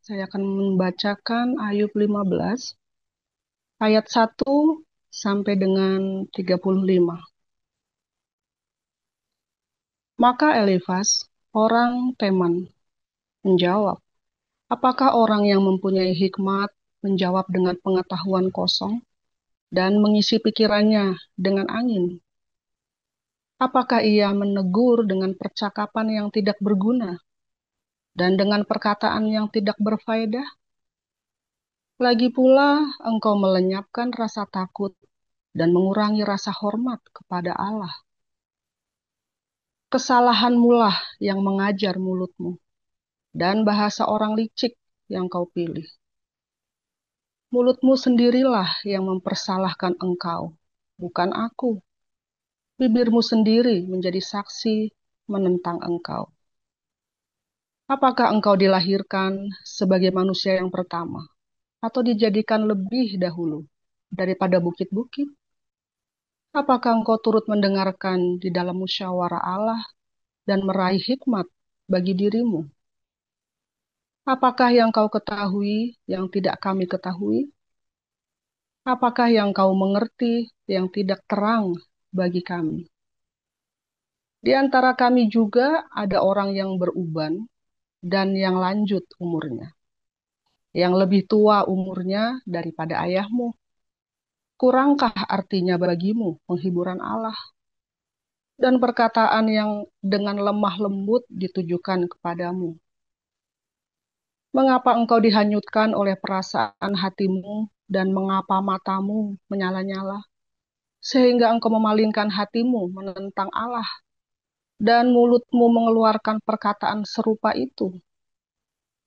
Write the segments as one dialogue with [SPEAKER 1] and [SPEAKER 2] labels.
[SPEAKER 1] Saya akan membacakan Ayub 15 ayat 1 sampai dengan 35. Maka Elifaz, orang Teman, menjawab, apakah orang yang mempunyai hikmat menjawab dengan pengetahuan kosong dan mengisi pikirannya dengan angin? Apakah ia menegur dengan percakapan yang tidak berguna dan dengan perkataan yang tidak berfaedah? Lagi pula engkau melenyapkan rasa takut dan mengurangi rasa hormat kepada Allah. Kesalahanmulah yang mengajar mulutmu, dan bahasa orang licik yang kau pilih. Mulutmu sendirilah yang mempersalahkan engkau, bukan aku. Bibirmu sendiri menjadi saksi menentang engkau. Apakah engkau dilahirkan sebagai manusia yang pertama, atau dijadikan lebih dahulu daripada bukit-bukit? Apakah engkau turut mendengarkan di dalam musyawarah Allah dan meraih hikmat bagi dirimu? Apakah yang kau ketahui yang tidak kami ketahui? Apakah yang kau mengerti yang tidak terang bagi kami? Di antara kami juga ada orang yang beruban dan yang lanjut umurnya, yang lebih tua umurnya daripada ayahmu. Kurangkah artinya bagimu penghiburan Allah dan perkataan yang dengan lemah lembut ditujukan kepadamu? Mengapa engkau dihanyutkan oleh perasaan hatimu dan mengapa matamu menyala-nyala, sehingga engkau memalingkan hatimu menentang Allah dan mulutmu mengeluarkan perkataan serupa itu?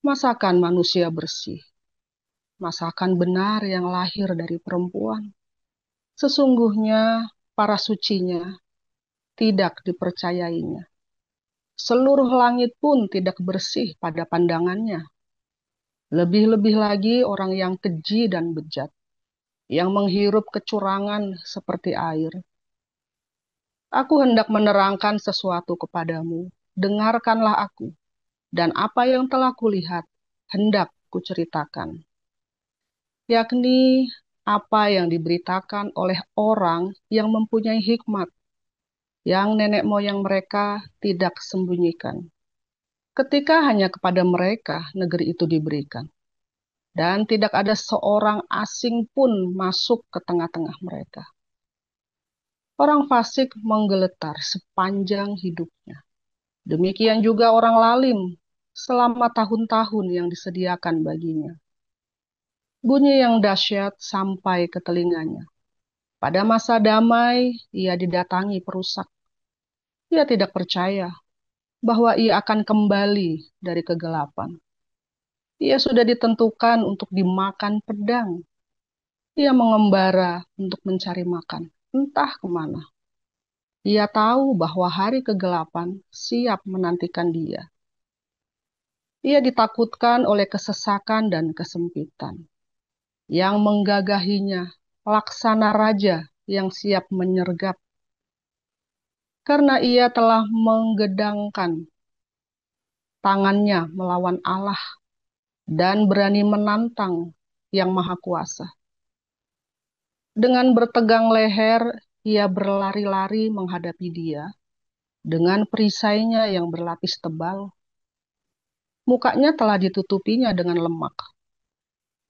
[SPEAKER 1] Masakan manusia bersih, masakan benar yang lahir dari perempuan. Sesungguhnya para sucinya tidak dipercayainya. Seluruh langit pun tidak bersih pada pandangannya. Lebih-lebih lagi orang yang keji dan bejat, yang menghirup kecurangan seperti air. Aku hendak menerangkan sesuatu kepadamu. Dengarkanlah aku, dan apa yang telah kulihat hendak kuceritakan. Yakni apa yang diberitakan oleh orang yang mempunyai hikmat, yang nenek moyang mereka tidak sembunyikan. Ketika hanya kepada mereka negeri itu diberikan, dan tidak ada seorang asing pun masuk ke tengah-tengah mereka. Orang fasik menggeletar sepanjang hidupnya. Demikian juga orang lalim selama tahun-tahun yang disediakan baginya. Bunyi yang dahsyat sampai ke telinganya. Pada masa damai, ia didatangi perusak. Ia tidak percaya bahwa ia akan kembali dari kegelapan. Ia sudah ditentukan untuk dimakan pedang. Ia mengembara untuk mencari makan, entah kemana. Ia tahu bahwa hari kegelapan siap menantikan dia. Ia ditakutkan oleh kesesakan dan kesempitan, yang menggagahinya laksana raja yang siap menyergap. Karena ia telah menggedangkan tangannya melawan Allah dan berani menantang yang Maha Kuasa. Dengan bertegang leher, ia berlari-lari menghadapi dia dengan perisainya yang berlapis tebal. Mukanya telah ditutupinya dengan lemak,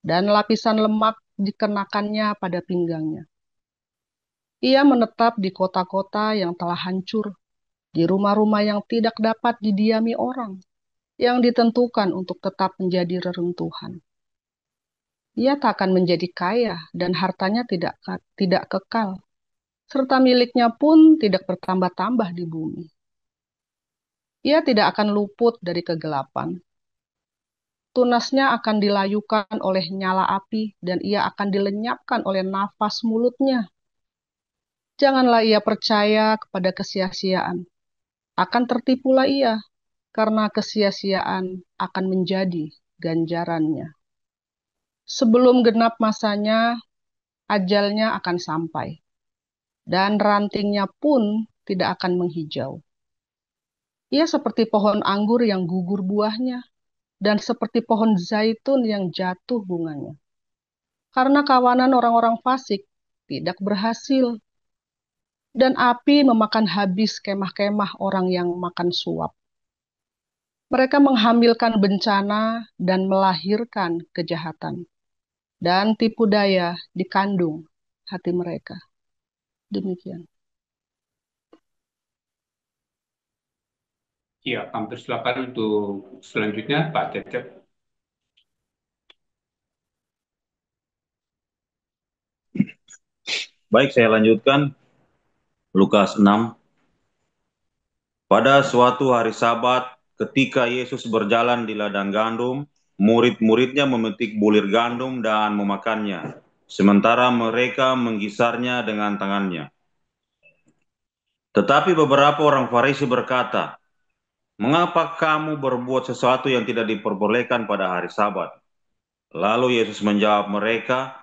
[SPEAKER 1] dan lapisan lemak dikenakannya pada pinggangnya. Ia menetap di kota-kota yang telah hancur, di rumah-rumah yang tidak dapat didiami orang, yang ditentukan untuk tetap menjadi reruntuhan. Ia tak akan menjadi kaya dan hartanya tidak kekal, serta miliknya pun tidak bertambah-tambah di bumi. Ia tidak akan luput dari kegelapan. Tunasnya akan dilayukan oleh nyala api, dan ia akan dilenyapkan oleh nafas mulutnya. Janganlah ia percaya kepada kesia-siaan. Akan tertipulah ia, karena kesia-siaan akan menjadi ganjarannya. Sebelum genap masanya, ajalnya akan sampai, dan rantingnya pun tidak akan menghijau. Ia seperti pohon anggur yang gugur buahnya, dan seperti pohon zaitun yang jatuh bunganya. Karena kawanan orang-orang fasik tidak berhasil, dan api memakan habis kemah-kemah orang yang makan suap. Mereka menghamilkan bencana dan melahirkan kejahatan, dan tipu daya dikandung hati mereka. Demikian.
[SPEAKER 2] Ya, kami persilakan untuk selanjutnya Pak Cecep.
[SPEAKER 3] Baik, saya lanjutkan. Lukas 6. Pada suatu hari Sabat, ketika Yesus berjalan di ladang gandum, murid-muridnya memetik bulir gandum dan memakannya, sementara mereka menggisarnya dengan tangannya. Tetapi beberapa orang Farisi berkata, "Mengapa kamu berbuat sesuatu yang tidak diperbolehkan pada hari Sabat?" Lalu Yesus menjawab mereka,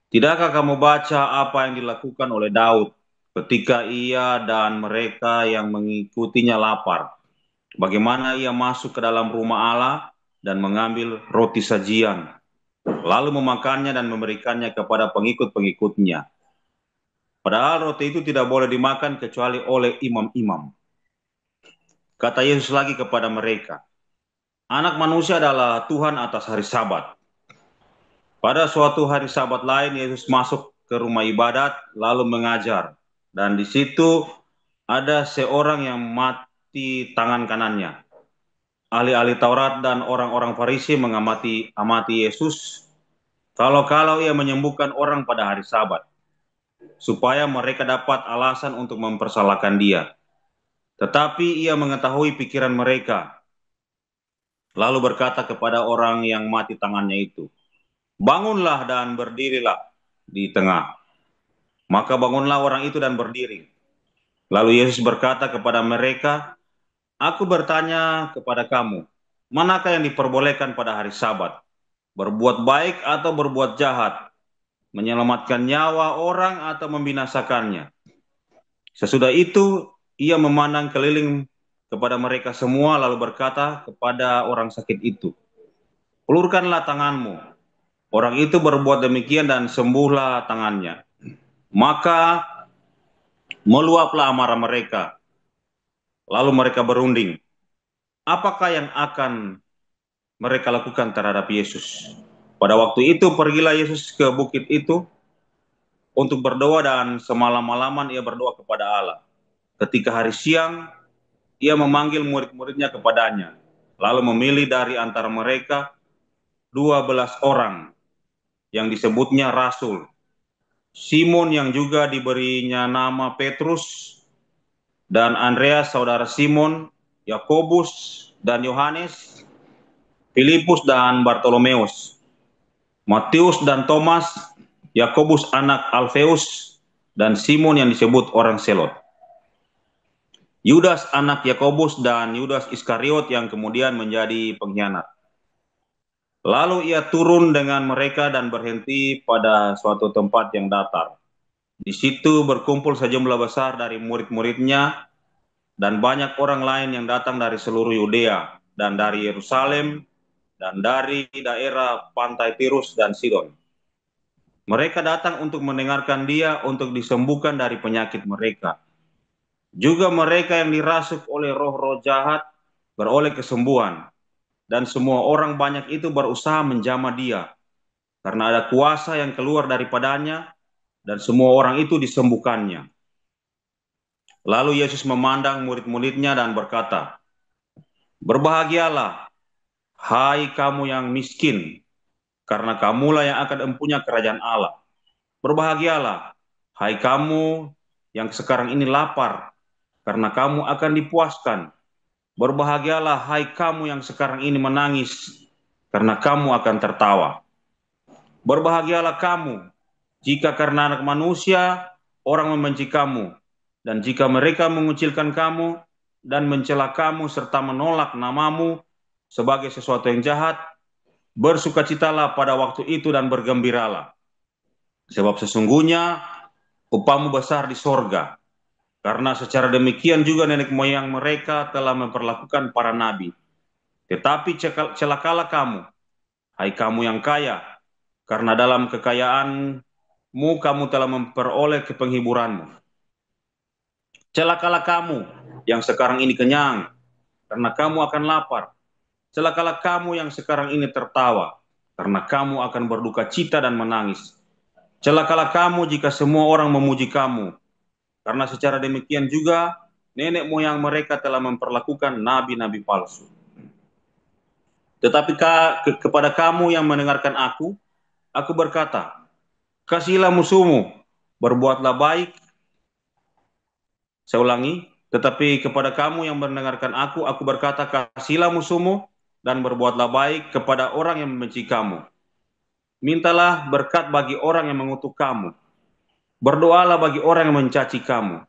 [SPEAKER 3] "Tidakkah kamu baca apa yang dilakukan oleh Daud ketika ia dan mereka yang mengikutinya lapar? Bagaimana ia masuk ke dalam rumah Allah dan mengambil roti sajian, lalu memakannya dan memberikannya kepada pengikut-pengikutnya. Padahal roti itu tidak boleh dimakan kecuali oleh imam-imam." Kata Yesus lagi kepada mereka, "Anak manusia adalah Tuhan atas hari Sabat." Pada suatu hari Sabat lain, Yesus masuk ke rumah ibadat lalu mengajar. Dan di situ ada seorang yang mati tangan kanannya. Ahli-ahli Taurat dan orang-orang Farisi amati Yesus kalau-kalau ia menyembuhkan orang pada hari Sabat, supaya mereka dapat alasan untuk mempersalahkan dia. Tetapi ia mengetahui pikiran mereka, lalu berkata kepada orang yang mati tangannya itu, "Bangunlah dan berdirilah di tengah." Maka bangunlah orang itu dan berdiri. Lalu Yesus berkata kepada mereka, "Aku bertanya kepada kamu, manakah yang diperbolehkan pada hari Sabat? Berbuat baik atau berbuat jahat? Menyelamatkan nyawa orang atau membinasakannya?" Sesudah itu, ia memandang keliling kepada mereka semua lalu berkata kepada orang sakit itu, "Ulurkanlah tanganmu." Orang itu berbuat demikian dan sembuhlah tangannya. Maka meluaplah amarah mereka. Lalu mereka berunding, apakah yang akan mereka lakukan terhadap Yesus? Pada waktu itu pergilah Yesus ke bukit itu untuk berdoa, dan semalam-malaman ia berdoa kepada Allah. Ketika hari siang, ia memanggil murid-muridnya kepadanya, lalu memilih dari antara mereka 12 orang yang disebutnya rasul. Simon yang juga diberinya nama Petrus, dan Andreas saudara Simon, Yakobus dan Yohanes, Filipus dan Bartolomeus, Matius dan Thomas, Yakobus anak Alfeus, dan Simon yang disebut orang Selot, Yudas anak Yakobus, dan Yudas Iskariot yang kemudian menjadi pengkhianat. Lalu ia turun dengan mereka dan berhenti pada suatu tempat yang datar. Di situ berkumpul sejumlah besar dari murid-muridnya dan banyak orang lain yang datang dari seluruh Yudea dan dari Yerusalem dan dari daerah pantai Tirus dan Sidon. Mereka datang untuk mendengarkan dia untuk disembuhkan dari penyakit mereka. Juga mereka yang dirasuk oleh roh-roh jahat beroleh kesembuhan. Dan semua orang banyak itu berusaha menjamah dia, karena ada kuasa yang keluar daripadanya, dan semua orang itu disembuhkannya. Lalu Yesus memandang murid-muridnya dan berkata, "Berbahagialah, hai kamu yang miskin, karena kamulah yang akan empunya kerajaan Allah. Berbahagialah, hai kamu yang sekarang ini lapar, karena kamu akan dipuaskan. Berbahagialah, hai kamu yang sekarang ini menangis, karena kamu akan tertawa. Berbahagialah kamu, jika karena Anak Manusia orang membenci kamu, dan jika mereka mengucilkan kamu dan mencela kamu serta menolak namamu sebagai sesuatu yang jahat, bersukacitalah pada waktu itu dan bergembiralah. Sebab sesungguhnya upahmu besar di sorga, karena secara demikian juga nenek moyang mereka telah memperlakukan para nabi. Tetapi celakalah kamu, hai kamu yang kaya, karena dalam kekayaanmu kamu telah memperoleh penghiburanmu. Celakalah kamu yang sekarang ini kenyang, karena kamu akan lapar. Celakalah kamu yang sekarang ini tertawa, karena kamu akan berduka cita dan menangis. Celakalah kamu jika semua orang memuji kamu, karena secara demikian juga nenek moyang mereka telah memperlakukan nabi-nabi palsu. Tetapi kepada kamu yang mendengarkan aku berkata, kasihilah musuhmu, berbuatlah baik. Saya ulangi, tetapi kepada kamu yang mendengarkan aku berkata, kasihilah musuhmu dan berbuatlah baik kepada orang yang membenci kamu. Mintalah berkat bagi orang yang mengutuk kamu. Berdoalah bagi orang yang mencaci kamu.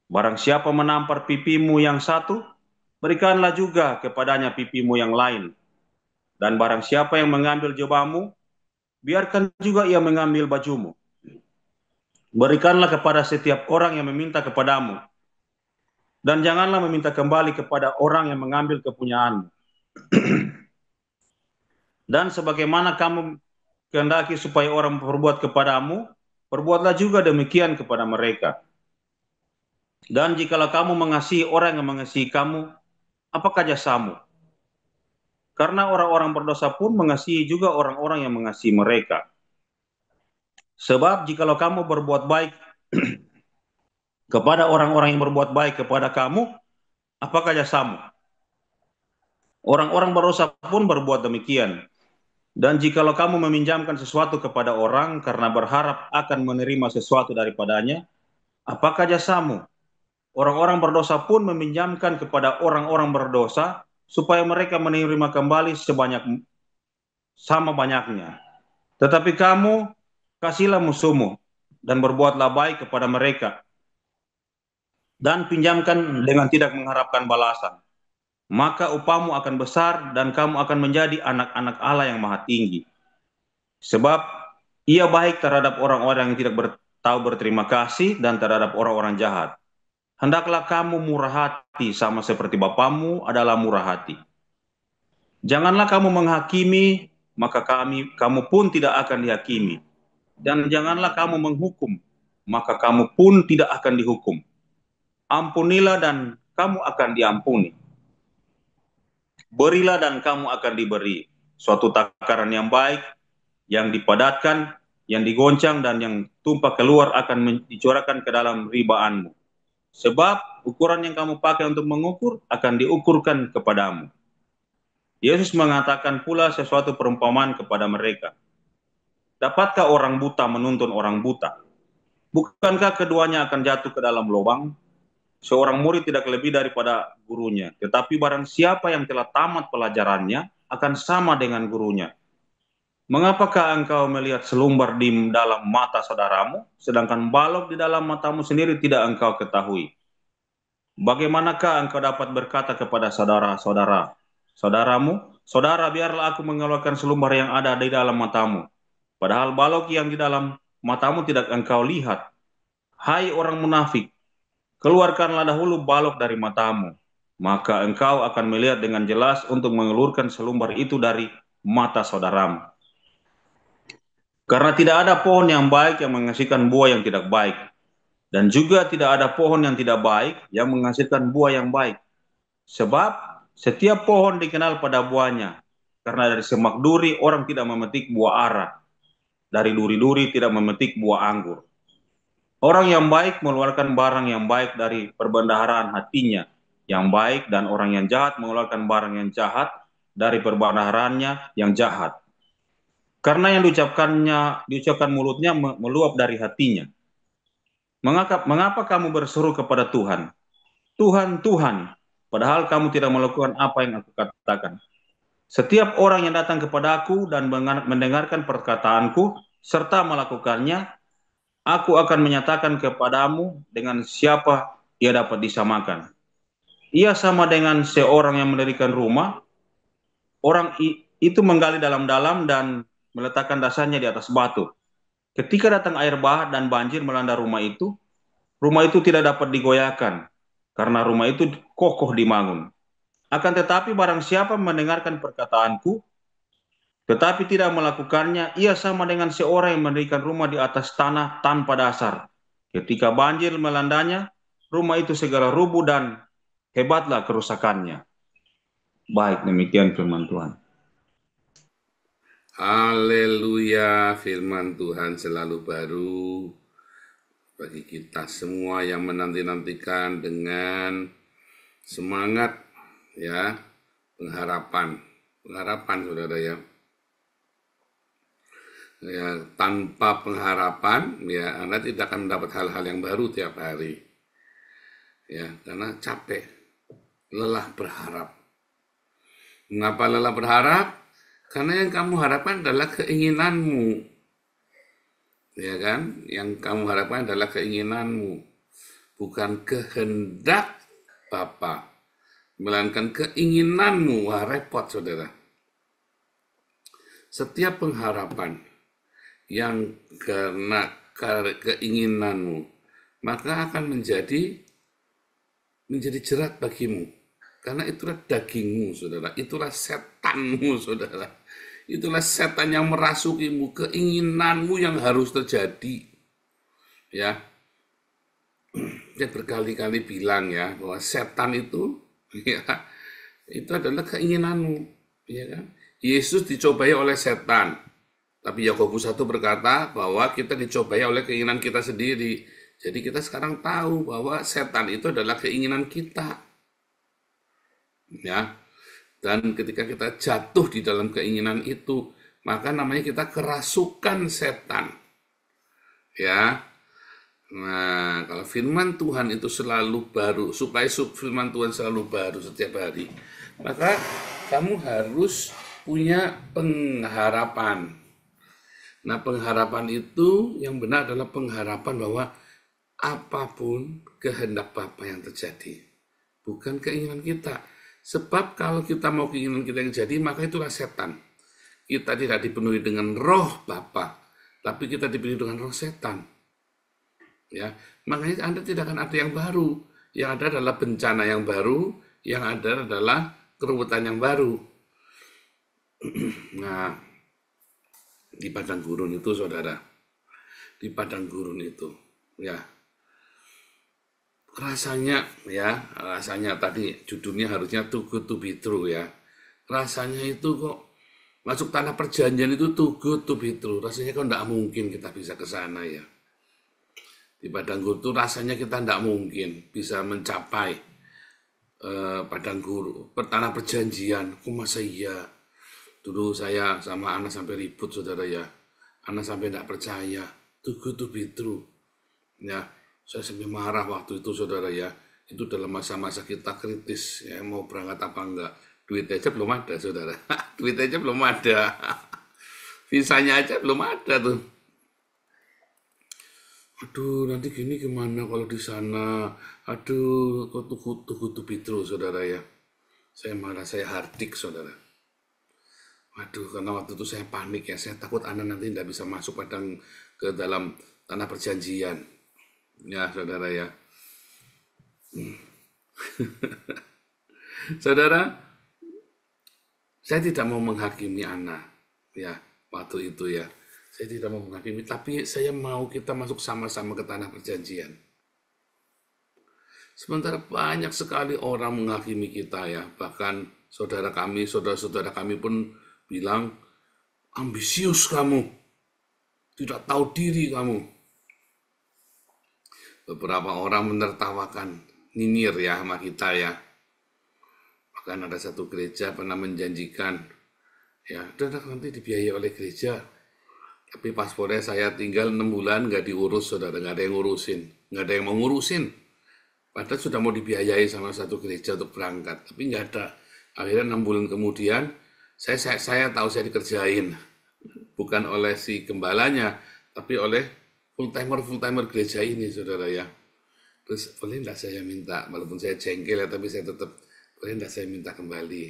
[SPEAKER 3] Barang siapa menampar pipimu yang satu, berikanlah juga kepadanya pipimu yang lain. Dan barang siapa yang mengambil jubahmu, biarkan juga ia mengambil bajumu. Berikanlah kepada setiap orang yang meminta kepadamu, dan janganlah meminta kembali kepada orang yang mengambil kepunyaanmu. Dan sebagaimana kamu kehendaki supaya orang berbuat kepadamu, perbuatlah juga demikian kepada mereka. Dan jikalau kamu mengasihi orang yang mengasihi kamu, apakah jasamu? Karena orang-orang berdosa pun mengasihi juga orang-orang yang mengasihi mereka. Sebab jikalau kamu berbuat baik kepada orang-orang yang berbuat baik kepada kamu, apakah jasamu? Orang-orang berdosa pun berbuat demikian. Dan jikalau kamu meminjamkan sesuatu kepada orang karena berharap akan menerima sesuatu daripadanya, apakah jasamu? Orang-orang berdosa pun meminjamkan kepada orang-orang berdosa supaya mereka menerima kembali sama banyaknya. Tetapi kamu kasihlah musuhmu dan berbuatlah baik kepada mereka, dan pinjamkan dengan tidak mengharapkan balasan. Maka upahmu akan besar dan kamu akan menjadi anak-anak Allah yang maha tinggi. Sebab ia baik terhadap orang-orang yang tidak tahu berterima kasih dan terhadap orang-orang jahat. Hendaklah kamu murah hati sama seperti Bapamu adalah murah hati. Janganlah kamu menghakimi, maka kamu pun tidak akan dihakimi. Dan janganlah kamu menghukum, maka kamu pun tidak akan dihukum. Ampunilah dan kamu akan diampuni. Berilah dan kamu akan diberi. Suatu takaran yang baik, yang dipadatkan, yang digoncang, dan yang tumpah keluar akan dicurahkan ke dalam ribaanmu. Sebab ukuran yang kamu pakai untuk mengukur akan diukurkan kepadamu. Yesus mengatakan pula sesuatu perumpamaan kepada mereka. Dapatkah orang buta menuntun orang buta? Bukankah keduanya akan jatuh ke dalam lubang? Seorang murid tidak lebih daripada gurunya, tetapi barang siapa yang telah tamat pelajarannya akan sama dengan gurunya. Mengapakah engkau melihat selumbar di dalam mata saudaramu, sedangkan balok di dalam matamu sendiri tidak engkau ketahui? Bagaimanakah engkau dapat berkata kepada saudaramu, saudara, biarlah aku mengeluarkan selumbar yang ada di dalam matamu, padahal balok yang di dalam matamu tidak engkau lihat? Hai orang munafik, keluarkanlah dahulu balok dari matamu, maka engkau akan melihat dengan jelas untuk mengeluarkan selumbar itu dari mata saudaramu. Karena tidak ada pohon yang baik yang menghasilkan buah yang tidak baik, dan juga tidak ada pohon yang tidak baik yang menghasilkan buah yang baik. Sebab setiap pohon dikenal pada buahnya, karena dari semak duri orang tidak memetik buah ara, dari duri-duri tidak memetik buah anggur. Orang yang baik mengeluarkan barang yang baik dari perbendaharaan hatinya yang baik, dan orang yang jahat mengeluarkan barang yang jahat dari perbendaharaannya yang jahat. Karena yang diucapkan mulutnya meluap dari hatinya. Mengapa kamu berseru kepada Tuhan, Tuhan, Tuhan, padahal kamu tidak melakukan apa yang aku katakan? Setiap orang yang datang kepadaku dan mendengarkan perkataanku serta melakukannya, aku akan menyatakan kepadamu dengan siapa ia dapat disamakan. Ia sama dengan seorang yang mendirikan rumah. Orang itu menggali dalam-dalam dan meletakkan dasarnya di atas batu. Ketika datang air bah dan banjir melanda rumah itu tidak dapat digoyahkan, karena rumah itu kokoh dibangun. Akan tetapi barang siapa mendengarkan perkataanku, tetapi tidak melakukannya, ia sama dengan seorang yang mendirikan rumah di atas tanah tanpa dasar. Ketika banjir melandanya, rumah itu segera rubuh dan hebatlah kerusakannya. Baik, demikian firman Tuhan.
[SPEAKER 4] Haleluya, firman Tuhan selalu baru bagi kita semua yang menanti-nantikan dengan semangat ya, pengharapan saudara ya. Ya, tanpa pengharapan ya Anda tidak akan mendapat hal-hal yang baru tiap hari. Ya, karena capek, lelah berharap. Mengapa lelah berharap? Karena yang kamu harapkan adalah keinginanmu. Ya kan? Yang kamu harapkan adalah keinginanmu, bukan kehendak Bapa, melainkan keinginanmu. Wah, repot saudara. Setiap pengharapan yang karena keinginanmu, maka akan menjadi jerat bagimu. Karena itulah dagingmu, saudara. Itulah setanmu, saudara. Itulah setan yang merasukimu, keinginanmu yang harus terjadi. Ya, dia berkali-kali bilang ya, bahwa setan itu, ya, itu adalah keinginanmu. Ya kan? Yesus dicobai oleh setan. Tapi Yakobus 1 berkata bahwa kita dicobai oleh keinginan kita sendiri. Jadi kita sekarang tahu bahwa setan itu adalah keinginan kita. Ya. Dan ketika kita jatuh di dalam keinginan itu, maka namanya kita kerasukan setan. Ya. Nah, kalau firman Tuhan itu selalu baru, supaya firman Tuhan selalu baru setiap hari, maka kamu harus punya pengharapan. Nah, pengharapan itu yang benar adalah pengharapan bahwa apapun kehendak Bapa yang terjadi, bukan keinginan kita. Sebab kalau kita mau keinginan kita yang jadi, maka itulah setan. Kita tidak dipenuhi dengan roh Bapa, tapi kita dipenuhi dengan roh setan. Ya, makanya Anda tidak akan ada yang baru. Yang ada adalah bencana yang baru, yang ada adalah keruwetan yang baru. Nah, di padang gurun itu, saudara, di padang gurun itu, ya, rasanya tadi judulnya harusnya too good to be true ya. Rasanya itu kok masuk tanah perjanjian itu too good to be true. Rasanya kok enggak mungkin kita bisa ke sana ya. Di padang gurun itu rasanya kita enggak mungkin bisa mencapai padang gurun, tanah perjanjian. Kok masa iya? Dulu saya sama anak sampai ribut saudara ya. Anak sampai enggak percaya. Too good to be true. Ya. Saya sampai marah waktu itu saudara ya. Itu dalam masa-masa kita kritis ya, mau berangkat apa enggak. Duit aja belum ada saudara. Duit aja belum ada. Visanya aja belum ada tuh. Aduh, nanti gini gimana kalau di sana. Aduh, kok tuh bitru saudara ya. Saya marah, saya hardik saudara. Waduh, karena waktu itu saya panik ya. Saya takut anak nanti tidak bisa masuk ke dalam tanah perjanjian. Ya, saudara ya. Saudara, saya tidak mau menghakimi anak, ya, waktu itu ya. Saya tidak mau menghakimi, tapi saya mau kita masuk sama-sama ke tanah perjanjian. Sementara banyak sekali orang menghakimi kita ya. Bahkan saudara-saudara kami pun bilang, ambisius kamu, tidak tahu diri kamu. Beberapa orang menertawakan, nyinyir ya sama kita ya. Bahkan ada satu gereja pernah menjanjikan, ya udah nanti dibiayai oleh gereja. Tapi paspornya saya tinggal 6 bulan nggak diurus saudara, nggak ada yang ngurusin, nggak ada yang mau ngurusin. Padahal sudah mau dibiayai sama satu gereja untuk berangkat, tapi nggak ada. Akhirnya 6 bulan kemudian, saya tahu saya dikerjain, bukan oleh si gembalanya, tapi oleh full-timer gereja ini, saudara ya. Terus, boleh enggak saya minta, walaupun saya jengkel ya, tapi saya tetap, boleh enggak saya minta kembali.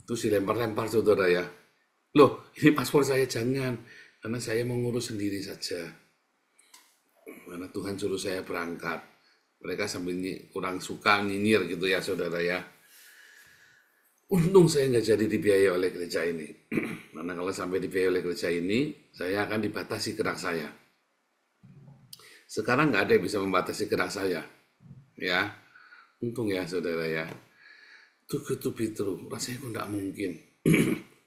[SPEAKER 4] Terus dilempar-lempar, saudara ya. Loh, ini paspor saya jangan, karena saya mau ngurus sendiri saja. Karena Tuhan suruh saya berangkat. Mereka sambil kurang suka nyinyir gitu ya, saudara ya. Untung saya nggak jadi dibiayai oleh gereja ini. Karena kalau sampai dibiayai oleh gereja ini, saya akan dibatasi gerak saya. Sekarang nggak ada yang bisa membatasi gerak saya. Ya, untung ya saudara ya. Too good to be true. Rasanya kok nggak mungkin.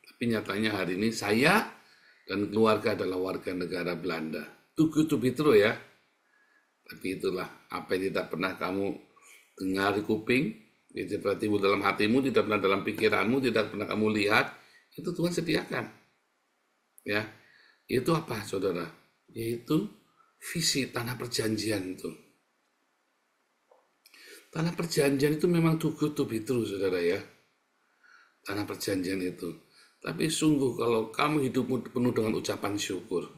[SPEAKER 4] Tapi nyatanya hari ini saya dan keluarga adalah warga negara Belanda. Too good to be true ya. Tapi itulah apa yang tidak pernah kamu dengar di kuping, itu berarti dalam hatimu, tidak pernah dalam pikiranmu, tidak pernah kamu lihat, itu Tuhan sediakan. Ya, itu apa saudara? Yaitu visi tanah perjanjian itu. Tanah perjanjian itu memang too good to be true saudara ya. Tanah perjanjian itu. Tapi sungguh kalau kamu hidupmu penuh dengan ucapan syukur,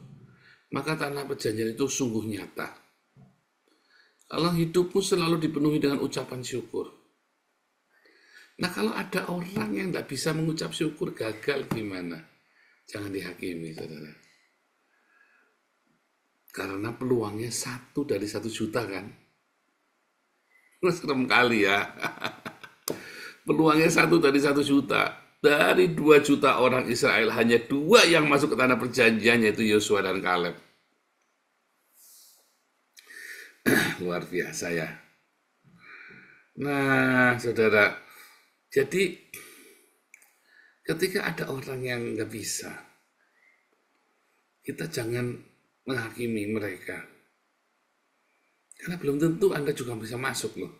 [SPEAKER 4] maka tanah perjanjian itu sungguh nyata. Kalau hidupmu selalu dipenuhi dengan ucapan syukur. Nah kalau ada orang yang tidak bisa mengucap syukur, gagal gimana? Jangan dihakimi saudara. Karena peluangnya 1 dari 1 juta kan. Serem kali ya. Peluangnya 1 dari 1 juta. Dari 2 juta orang Israel, hanya 2 yang masuk ke tanah perjanjian, yaitu Yosua dan Kaleb. Luar biasa ya. Nah, saudara, jadi ketika ada orang yang nggak bisa, kita jangan menghakimi mereka. Karena belum tentu Anda juga bisa masuk loh.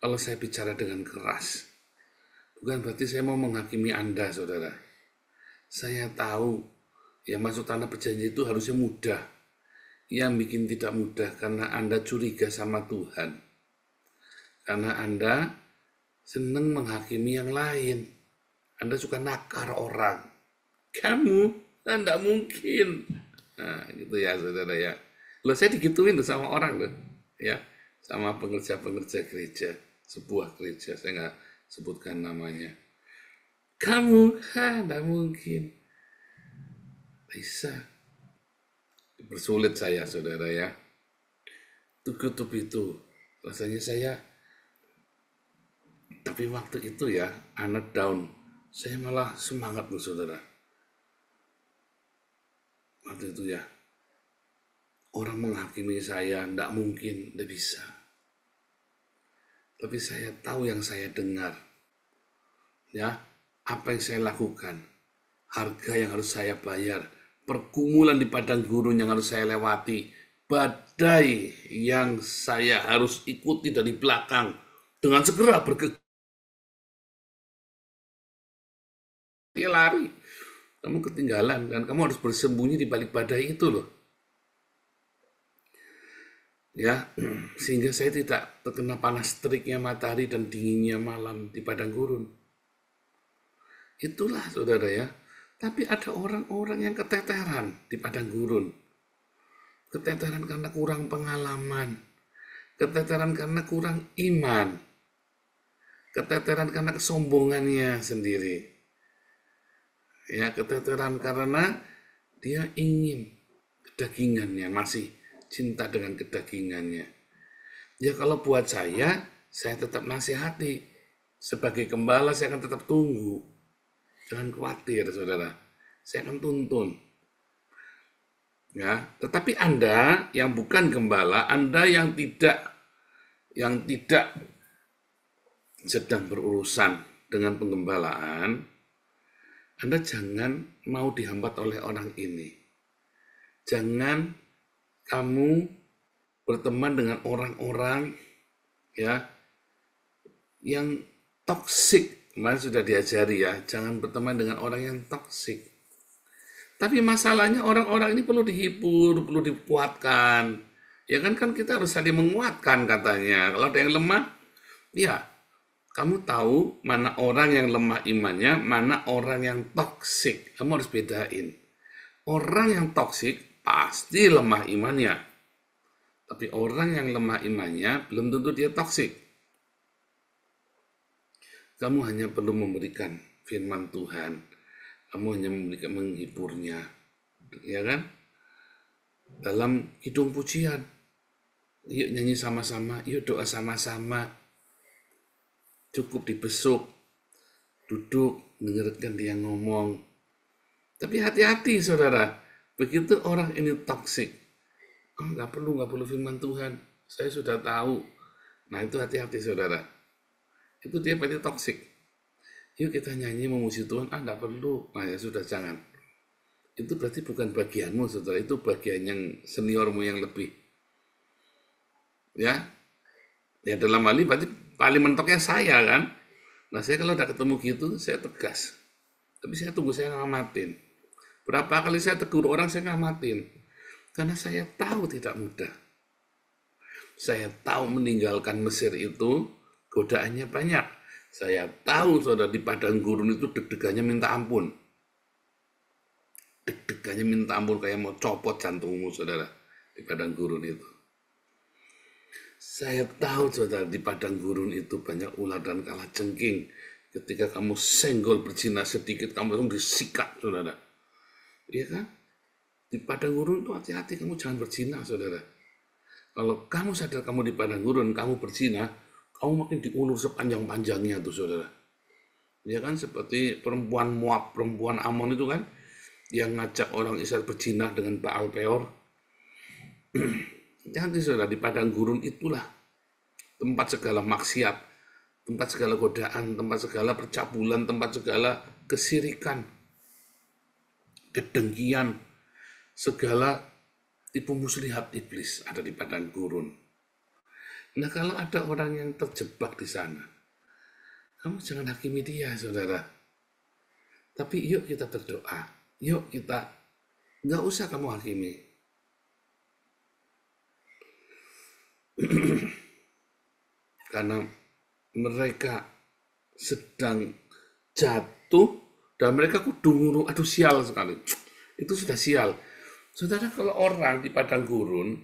[SPEAKER 4] Kalau saya bicara dengan keras, bukan berarti saya mau menghakimi Anda, saudara. Saya tahu yang masuk tanah perjanjian itu harusnya mudah. Yang bikin tidak mudah karena Anda curiga sama Tuhan. Karena Anda senang menghakimi yang lain. Anda suka nakar orang. Kamu, tidak mungkin. Nah, gitu ya saudara ya. Loh saya digituin tuh sama orang loh. Ya, sama pengerja-pengerja gereja. Sebuah gereja, saya nggak sebutkan namanya. Kamu, tidak mungkin. Bisa. Bersulit saya saudara ya. Tuh itu rasanya saya, tapi waktu itu ya anak down, saya malah semangat loh saudara. Waktu itu ya orang menghakimi saya, tidak mungkin, tidak bisa. Tapi saya tahu yang saya dengar, ya apa yang saya lakukan, harga yang harus saya bayar, pergumulan di padang gurun yang harus saya lewati, badai yang saya harus ikuti dari belakang, dengan segera dia lari. Kamu ketinggalan dan kamu harus bersembunyi di balik badai itu loh. Ya, sehingga saya tidak terkena panas teriknya matahari dan dinginnya malam di padang gurun. Itulah saudara ya. Tapi ada orang-orang yang keteteran di padang gurun. Keteteran karena kurang pengalaman. Keteteran karena kurang iman. Keteteran karena kesombongannya sendiri. Ya, keteteran karena dia ingin kedagingannya, masih cinta dengan kedagingannya. Ya kalau buat saya tetap nasihati. Sebagai gembala saya akan tetap tunggu. Jangan khawatir, saudara. Saya akan tuntun. Ya, tetapi Anda yang bukan gembala, Anda yang tidak sedang berurusan dengan penggembalaan, Anda jangan mau dihambat oleh orang ini. Jangan kamu berteman dengan orang-orang ya yang toksik. Kemarin sudah diajari ya, jangan berteman dengan orang yang toksik. Tapi masalahnya orang-orang ini perlu dihibur, perlu dikuatkan. Ya kan kita harus saling menguatkan katanya. Kalau ada yang lemah, ya kamu tahu mana orang yang lemah imannya, mana orang yang toksik. Kamu harus bedain. Orang yang toksik pasti lemah imannya. Tapi orang yang lemah imannya belum tentu dia toksik. Kamu hanya perlu memberikan firman Tuhan. Kamu hanya memberikan menghiburnya. Ya kan? Dalam hidung pujian. Yuk nyanyi sama-sama, yuk doa sama-sama. cukup dibesuk, duduk, dengarkan dia ngomong. Tapi hati-hati saudara, begitu orang ini toksik, oh, nggak perlu firman Tuhan, saya sudah tahu. Nah itu hati-hati saudara, itu dia berarti toksik. Yuk kita nyanyi memuji Tuhan, nggak perlu, nah ya sudah jangan. Itu berarti bukan bagianmu saudara, itu bagian yang seniormu yang lebih. Ya dalam hal ini berarti paling mentoknya saya kan. Nah saya kalau udah ketemu gitu, saya tegas. Tapi saya tunggu, saya ngamatin. Berapa kali saya tegur orang, saya ngamatin. Karena saya tahu tidak mudah. Saya tahu meninggalkan Mesir itu godaannya banyak. Saya tahu saudara di padang gurun itu deg-degannya minta ampun. Deg-degannya minta ampun kayak mau copot jantungmu saudara di padang gurun itu. Saya tahu saudara di padang gurun itu banyak ular dan kalajengking. Ketika kamu senggol berzina sedikit, kamu langsung disikat saudara. Iya kan? Di padang gurun itu hati-hati, kamu jangan berzina saudara. Kalau kamu sadar kamu di padang gurun, kamu berzina, kamu makin diulur sepanjang-panjangnya tuh saudara. Ya kan, seperti perempuan Moab, perempuan Amon itu kan, yang ngajak orang Israel berzina dengan Baal Peor. Jangan saudara, di padang gurun itulah tempat segala maksiat, tempat segala godaan, tempat segala percabulan, tempat segala kesirikan, kedengkian, segala tipu muslihat iblis ada di padang gurun. Nah kalau ada orang yang terjebak di sana, kamu jangan hakimi dia saudara. Tapi yuk kita berdoa, yuk kita, nggak usah kamu hakimi. Karena mereka sedang jatuh dan mereka kudu ngurung, aduh sial sekali. Itu sudah sial. Saudara, kalau orang di padang gurun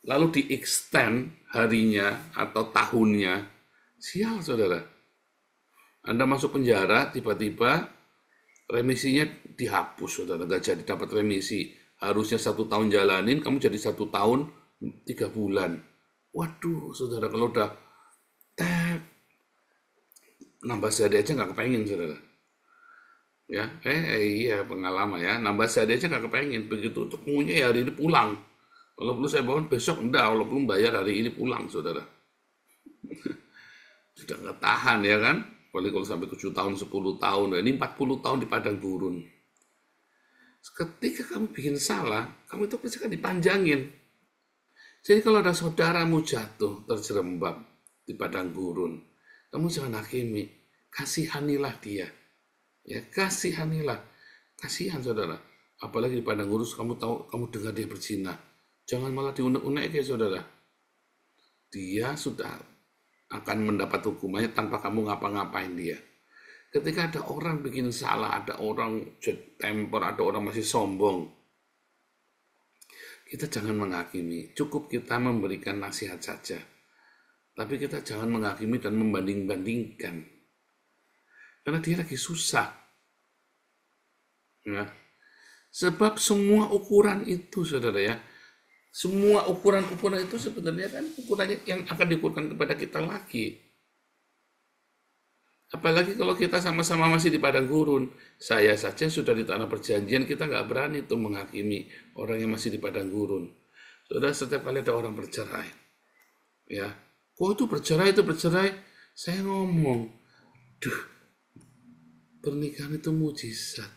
[SPEAKER 4] lalu di-extend harinya atau tahunnya, sial saudara. Anda masuk penjara, tiba-tiba remisinya dihapus, saudara. Nggak jadi dapat remisi. Harusnya 1 tahun jalanin, kamu jadi 1 tahun 3 bulan. Waduh, saudara, kalau udah nambah sehari aja nggak kepengen, saudara. Ya, iya pengalaman ya. Nambah sehari aja nggak kepengen. Begitu ketemunya ya hari ini pulang. Kalau perlu saya bangun besok, enggak. Kalau belum bayar hari ini pulang, saudara. Sudah nggak tahan ya kan. Apalagi kalau sampai 7 tahun, 10 tahun. Ini 40 tahun di padang gurun. Ketika kamu bikin salah, kamu itu pasti akan dipanjangin. Jadi kalau ada saudaramu jatuh, terjerembab di padang gurun, kamu jangan hakimi, kasihanilah dia. Ya, kasihanilah. Kasihan saudara. Apalagi di padang gurun, kamu tahu, kamu dengar dia berzina. Jangan malah diunek-unek ya saudara. Dia sudah akan mendapat hukumannya tanpa kamu ngapa-ngapain dia. Ketika ada orang bikin salah, ada orang temper, ada orang masih sombong, kita jangan menghakimi, cukup kita memberikan nasihat saja. Tapi kita jangan menghakimi dan membanding-bandingkan. Karena dia lagi susah. Ya. Sebab semua ukuran itu, saudara ya, semua ukuran-ukuran itu sebenarnya kan ukurannya yang akan diukurkan kepada kita lagi. Apalagi kalau kita sama-sama masih di padang gurun. Saya saja sudah di tanah perjanjian, kita nggak berani tuh menghakimi orang yang masih di padang gurun. Saudara, setiap kali ada orang bercerai, ya, kok itu bercerai, saya ngomong, duh, pernikahan itu mujizat.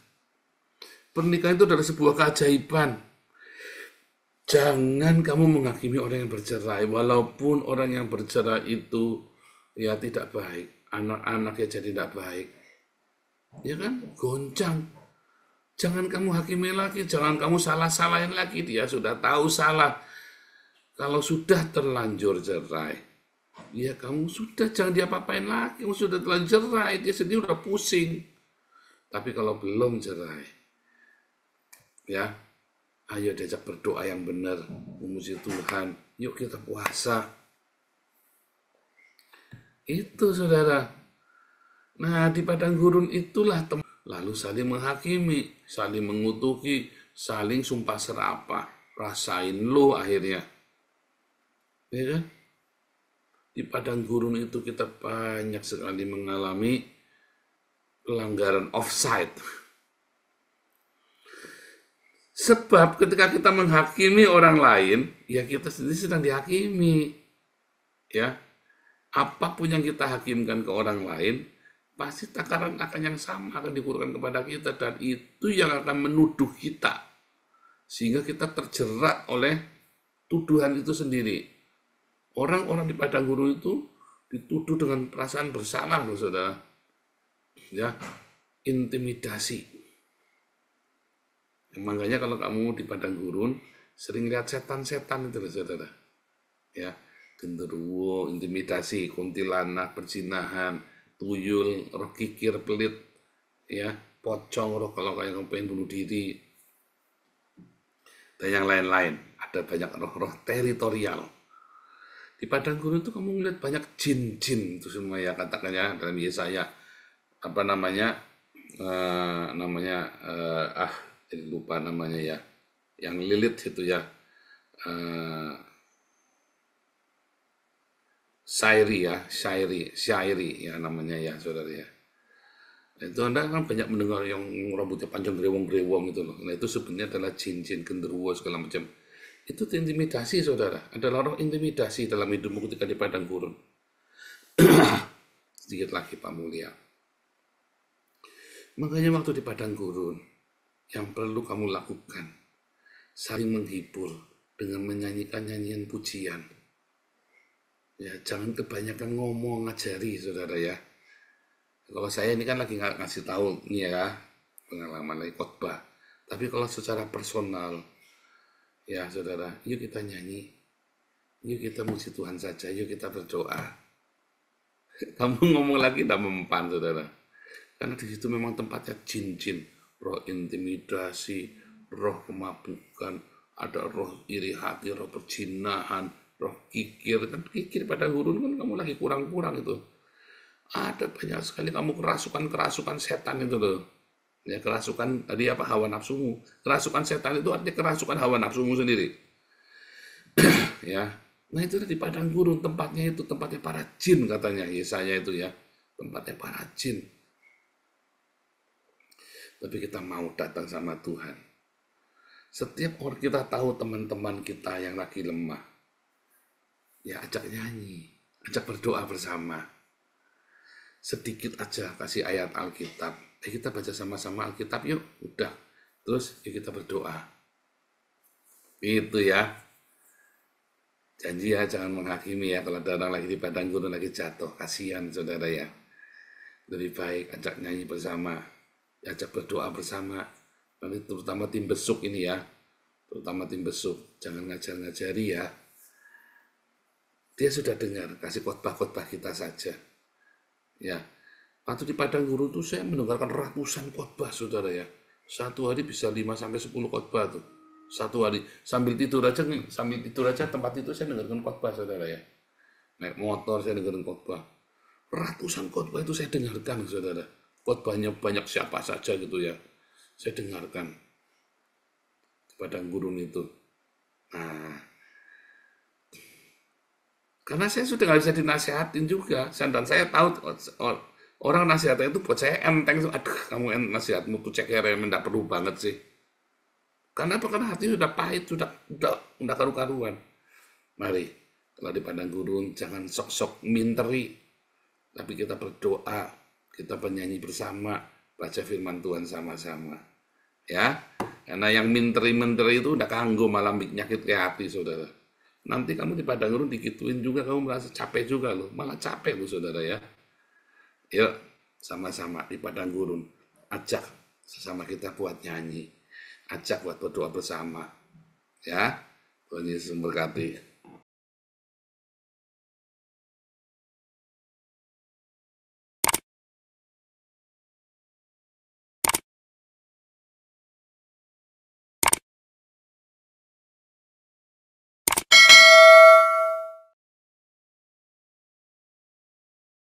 [SPEAKER 4] Pernikahan itu adalah sebuah keajaiban. Jangan kamu menghakimi orang yang bercerai, walaupun orang yang bercerai itu ya tidak baik. Anak-anaknya jadi tidak baik, ya kan, goncang. Jangan kamu hakimi lagi, jangan kamu salah-salahin lagi. Dia sudah tahu salah. Kalau sudah terlanjur cerai, ya kamu sudah jangan diapa-apain lagi. Kamu sudah terlanjur cerai, dia sendiri udah pusing. Tapi kalau belum cerai, ya, ayo diajak berdoa yang benar, memuji Tuhan. Yuk kita puasa. Itu saudara. Nah di padang gurun itulah lalu saling menghakimi, saling mengutuki, saling sumpah serapah. Rasain lo akhirnya. Ya kan? Di padang gurun itu kita banyak sekali mengalami pelanggaran offside. Sebab ketika kita menghakimi orang lain, ya kita sendiri sedang dihakimi. Ya, apapun yang kita hakimkan ke orang lain, pasti takaran akan yang sama akan diberikan kepada kita, dan itu yang akan menuduh kita, sehingga kita terjerat oleh tuduhan itu sendiri. Orang-orang di padang gurun itu dituduh dengan perasaan bersalah, loh, saudara. Ya, intimidasi. Makanya kalau kamu di padang gurun sering lihat setan-setan itu, loh, saudara. Ya, genderuwo, intimidasi, kuntilanak, perzinahan, tuyul, roh kikir, pelit, ya, pocong, roh kalau kamu pengen bunuh diri, dan yang lain-lain. Ada banyak roh-roh teritorial. Di padang gurun itu kamu melihat banyak jin-jin itu semua, ya, katakannya dalam Yesaya jadi lupa namanya, ya, yang lilit itu, ya, syairi ya namanya, ya, saudara, ya. Itu Anda kan banyak mendengar yang rambutnya panjang grewong-grewong itu loh. Nah, itu sebenarnya adalah jin-jin, genderuwo, segala macam. Itu intimidasi, saudara. Adalah roh intimidasi dalam hidupmu ketika di padang gurun. Sedikit lagi, Pak Mulia. Makanya waktu di padang gurun, yang perlu kamu lakukan, saling menghibur dengan menyanyikan nyanyian pujian. Ya, jangan kebanyakan ngomong, ngajari, saudara, ya. Kalau saya ini kan lagi ngasih tahu, nih, ya, pengalaman lagi khotbah. Tapi kalau secara personal, ya, saudara, yuk kita nyanyi, yuk kita muji Tuhan saja, yuk kita berdoa. Kamu ngomong lagi tidak mempan, saudara. Karena di situ memang tempatnya jin-jin, roh intimidasi, roh kemabukan, ada roh iri hati, roh perzinahan, roh kikir. Kan kikir pada gurun kan kamu lagi kurang-kurang itu. Ada banyak sekali kamu kerasukan setan itu loh. Ya, kerasukan tadi apa, hawa nafsumu. Kerasukan setan itu artinya kerasukan hawa nafsumu sendiri. Ya. Nah, itu di padang gurun tempatnya para jin, katanya Yesaya itu, ya. Tempatnya para jin. Tapi kita mau datang sama Tuhan. Setiap orang kita tahu teman-teman kita yang lagi lemah, ya ajak nyanyi, ajak berdoa bersama. Sedikit aja kasih ayat Alkitab. Kita baca sama-sama Alkitab yuk, udah. Terus yuk kita berdoa. Itu, ya. Janji, ya, jangan menghakimi, ya, kalau ada orang lagi di padang gurun lagi jatuh. Kasihan, saudara, ya. Lebih baik ajak nyanyi bersama, ajak berdoa bersama. Nanti terutama tim besuk ini, ya. Terutama tim besuk. Jangan ngajar-ngajari, ya. Dia sudah dengar, kasih khotbah-khotbah kita saja. Ya, waktu di padang gurun itu saya mendengarkan ratusan khotbah, saudara, ya. Satu hari bisa 5-10 khotbah tuh. Satu hari sambil tidur aja tempat itu saya dengarkan khotbah, saudara, ya. Naik motor saya dengarkan khotbah. Ratusan khotbah itu saya dengarkan, saudara. Khotbahnya banyak siapa saja gitu, ya. Saya dengarkan di padang gurun itu. Nah, karena saya sudah nggak bisa dinasehatin juga, dan saya tahu orang nasihatnya itu buat saya enteng. Aduh, kamu nasihatmu tuh ceker, tidak perlu banget sih. Karena apa? Karena hati sudah pahit, sudah karu-karuan. Mari, kalau di padang gurun jangan sok-sok minteri, tapi kita berdoa, kita bernyanyi bersama, baca firman Tuhan sama-sama. Ya, karena yang minteri-menteri itu udah kanggo, malah nyakit ke hati, saudara. Nanti kamu di padang gurun dikituin juga, kamu merasa capek juga loh, malah capek loh, saudara, ya. Yuk, sama-sama di padang gurun, ajak sesama kita buat nyanyi, ajak buat berdoa bersama, ya. Tuhan Yesus memberkati.